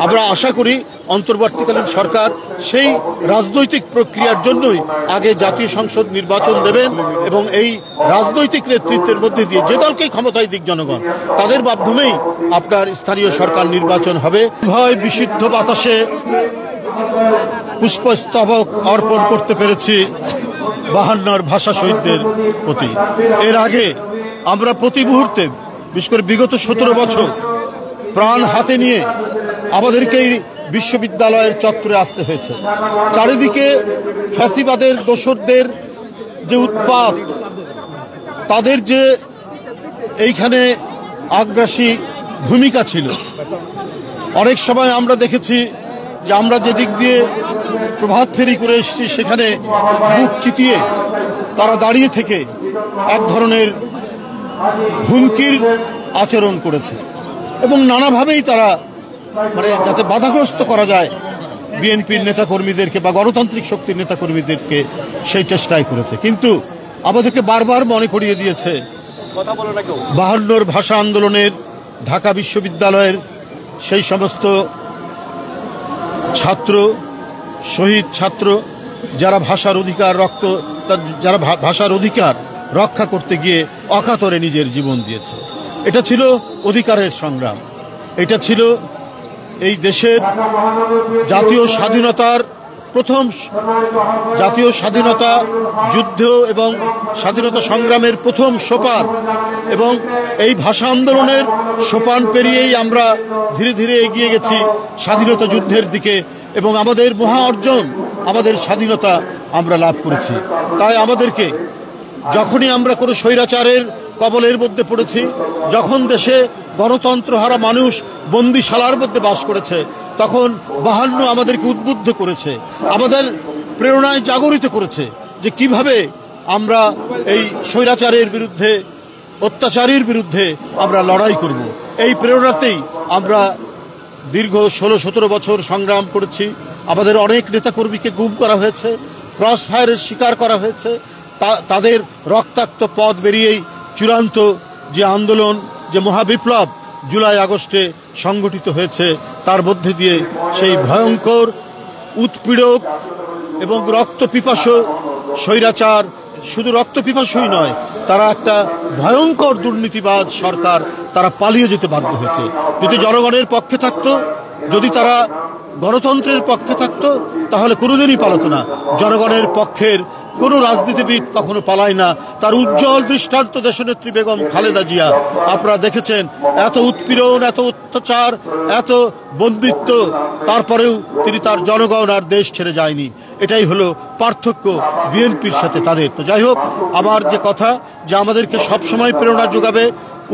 আমরা আশা করি অন্তর্বর্তীকালীন সরকার সেই রাজনৈতিক প্রক্রিয়ার জন্যই আগে জাতীয় সংসদ নির্বাচন দেবেন এবং এই রাজনৈতিক নেতৃত্বের মধ্যে দিয়ে যে দলকেই ক্ষমতায় দিক জনগণ তাদের মাধ্যমেই আপনার স্থানীয় সরকার নির্বাচন হবে। ভয় বিশুদ্ধ বাতাসে পুষ্পস্তবক অর্পণ করতে পেরেছি 52 ভাষা শহীদদের প্রতি। এর আগে আমরা প্রতি মুহূর্তে বিশেষ করে বিগত 17 বছর প্রাণ হাতে নিয়ে আমাদেরকে এই বিশ্ববিদ্যালয়ের চত্বরে আসতে হয়েছে। চারিদিকে ফ্যাসিবাদের দোসরদের যে উৎপাত, তাদের যে এইখানে আগ্রাসী ভূমিকা ছিল, অনেক সময় আমরা দেখেছি যে আমরা যে দিক দিয়ে প্রভাত ফেরি করে এসেছি সেখানে বুক চিতিয়ে তারা দাঁড়িয়ে থেকে এক ধরনের হুমকির আচরণ করেছে এবং নানাভাবেই তারা যাতে বাধাগ্রস্ত করা যায় বিএনপির নেতাকর্মীদেরকে বা গণতান্ত্রিক শক্তির নেতাকর্মীদেরকে সেই চেষ্টাই করেছে। কিন্তু আমাদেরকে বারবার মনে করিয়ে দিয়েছে 52 ভাষা আন্দোলনের ঢাকা বিশ্ববিদ্যালয়ের সেই সমস্ত ছাত্র, শহীদ ছাত্র যারা ভাষার অধিকার রক্ষা করতে গিয়ে অকাতরে নিজের জীবন দিয়েছে। এটা ছিল অধিকারের সংগ্রাম, এটা ছিল এই দেশের জাতীয় স্বাধীনতা যুদ্ধ এবং স্বাধীনতা সংগ্রামের প্রথম সোপান এবং এই ভাষা আন্দোলনের সোপান পেরিয়েই আমরা ধীরে ধীরে এগিয়ে গেছি স্বাধীনতা যুদ্ধের দিকে এবং আমাদের মহা অর্জন, আমাদের স্বাধীনতা আমরা লাভ করেছি। তাই আমাদেরকে যখনই আমরা কোনো স্বৈরাচারের কবলের মধ্যে পড়েছি, যখন দেশে গণতন্ত্র হারা মানুষ বন্দিশালার মধ্যে বাস করেছে, তখন 52 আমাদেরকে উদ্বুদ্ধ করেছে, আমাদের প্রেরণায় জাগরিত করেছে যে কিভাবে আমরা এই স্বৈরাচারের বিরুদ্ধে, অত্যাচারের বিরুদ্ধে আমরা লড়াই করব। এই প্রেরণাতেই আমরা দীর্ঘ 16-17 বছর সংগ্রাম করেছি। আমাদের অনেক নেতাকর্মীকে গুম করা হয়েছে, ক্রস ফায়ারের শিকার করা হয়েছে। তাদের রক্তাক্ত পথ বেরিয়েই চূড়ান্ত যে আন্দোলন, যে মহাবিপ্লব জুলাই আগস্টে সংগঠিত হয়েছে, তার মধ্যে দিয়ে সেই ভয়ঙ্কর উৎপীড়ক এবং রক্তপিপাসু স্বৈরাচার, শুধু রক্তপিপাসুই নয়, তারা একটা ভয়ঙ্কর দুর্নীতিবাদ সরকার, তারা পালিয়ে যেতে বাধ্য হয়েছে। যদি জনগণের পক্ষে থাকতো, যদি তারা গণতন্ত্রের পক্ষে থাকতো, তাহলে কোনোদিনই পালাতো না। জনগণের পক্ষের কোনো রাজনীতিবিদ কখনো পালায় না। তার উজ্জ্বল দৃষ্টান্ত দেশনেত্রী বেগম খালেদা জিয়া। আপনারা দেখেছেন এত উৎপীড়ন, এত অত্যাচার, এত বন্দিত্ব, তারপরেও তিনি তার জনগণ আর দেশ ছেড়ে যায়নি। এটাই হলো পার্থক্য বিএনপির সাথে তাদের। তো যাই হোক, আমার যে কথা, যে আমাদেরকে সবসময় প্রেরণা যোগাবে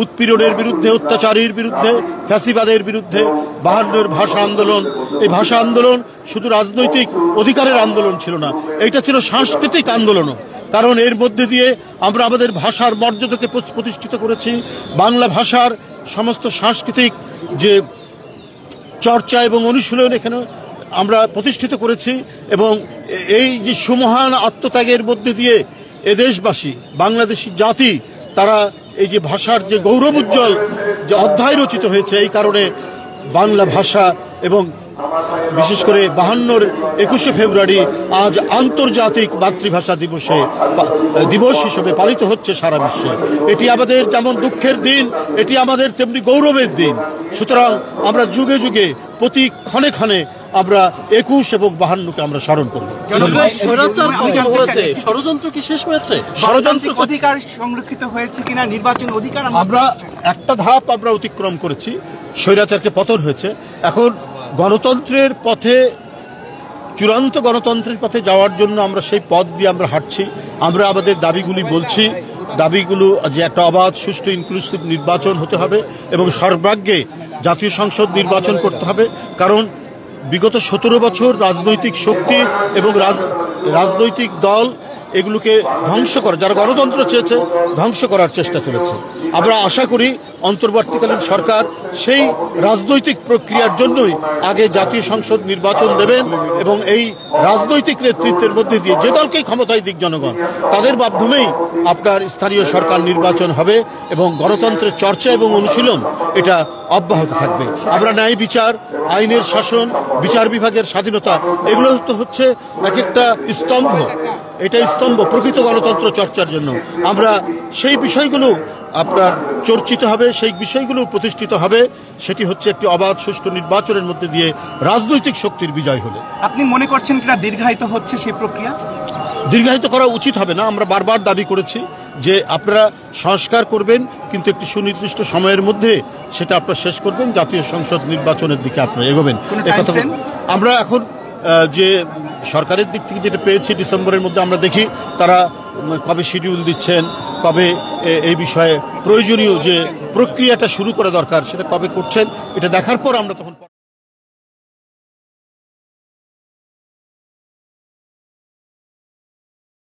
উৎপীড়নের বিরুদ্ধে, অত্যাচারের বিরুদ্ধে, ফ্যাসিবাদের বিরুদ্ধে 52 ভাষা আন্দোলন। এই ভাষা আন্দোলন শুধু রাজনৈতিক অধিকারের আন্দোলন ছিল না, এটা ছিল সাংস্কৃতিক আন্দোলনও। কারণ এর মধ্যে দিয়ে আমরা আমাদের ভাষার মর্যাদাকে প্রতিষ্ঠিত করেছি, বাংলা ভাষার সমস্ত সাংস্কৃতিক যে চর্চা এবং অনুশীলন এখানে আমরা প্রতিষ্ঠিত করেছি। এবং এই যে সুমহান আত্মত্যাগের মধ্যে দিয়ে এদেশবাসী, বাংলাদেশি জাতি, তারা এই যে ভাষার যে গৌরবোজ্জ্বল যে অধ্যায় রচিত হয়েছে, এই কারণে বাংলা ভাষা এবং বিশেষ করে 52 21শে ফেব্রুয়ারি আজ আন্তর্জাতিক মাতৃভাষা দিবস হিসেবে পালিত হচ্ছে সারা বিশ্বে। এটি আমাদের যেমন দুঃখের দিন, এটি আমাদের তেমনি গৌরবের দিন। সুতরাং আমরা যুগে যুগে প্রতি ক্ষণে ক্ষণে আমরা 21 এবং 52কে আমরা স্মরণ করব। ষড়যন্ত্র কি শেষ হয়েছে? ষড়যন্ত্র অধিকার সংরক্ষিত হয়েছে কিনা, নির্বাচন অধিকার আমরা একটা ধাপ আমরা অতিক্রম করেছি, স্বৈরাচারকে পতন হয়েছে। এখন গণতন্ত্রের পথে, চূড়ান্ত গণতন্ত্রের পথে যাওয়ার জন্য আমরা সেই পথ দিয়ে আমরা হাঁটছি। আমরা আমাদের দাবিগুলি বলছি, দাবিগুলো যে একটা অবাধ, সুষ্ঠু, ইনক্লুসিভ নির্বাচন হতে হবে এবং সর্বাগ্রে জাতীয় সংসদ নির্বাচন করতে হবে। কারণ বিগত 17 বছর রাজনৈতিক শক্তি এবং রাজনৈতিক দল এগুলোকে ধ্বংস করা, যারা গণতন্ত্র চেয়েছে ধ্বংস করার চেষ্টা চলেছে। আমরা আশা করি অন্তর্বর্তীকালীন সরকার সেই রাজনৈতিক প্রক্রিয়ার জন্যই আগে জাতীয় সংসদ নির্বাচন দেবেন এবং এই রাজনৈতিক নেতৃত্বের মধ্যে দিয়ে যে দলকেই ক্ষমতায় দিক জনগণ, তাদের মাধ্যমেই আপনার স্থানীয় সরকার নির্বাচন হবে এবং গণতন্ত্রের চর্চা এবং অনুশীলন এটা অব্যাহত থাকবে। আমরা ন্যায় বিচার, আইনের শাসন, বিচার বিভাগের স্বাধীনতা, এগুলো তো হচ্ছে এক একটা স্তম্ভ, এটা স্তম্ভ প্রকৃত গণতন্ত্র চর্চার জন্য। আমরা সেই বিষয়গুলো আপনার চর্চিত হবে, সেই বিষয়গুলো প্রতিষ্ঠিত হবে, সেটি হচ্ছে একটি অবাধ সুষ্ঠু নির্বাচনের মধ্যে দিয়ে রাজনৈতিক শক্তির বিজয় হলে। আপনি মনে করছেন কিনা দীর্ঘায়িত হচ্ছে সেই প্রক্রিয়া? দীর্ঘায়িত করা উচিত হবে না। আমরা বারবার দাবি করেছি যে আপনারা সংস্কার করবেন, কিন্তু একটি সুনির্দিষ্ট সময়ের মধ্যে সেটা আপনারা শেষ করবেন, জাতীয় সংসদ নির্বাচনের দিকে আপনারা এগোবেন। একথা আমরা এখন যে সরকারের দিক থেকে যেটা পেয়েছি ডিসেম্বরের মধ্যে, আমরা দেখি তারা কবে শিডিউল দিচ্ছেন, কবে এই বিষয়ে প্রয়োজনীয় যে প্রক্রিয়াটা শুরু করা দরকার সেটা কবে করছেন, এটা দেখার পর আমরা তখন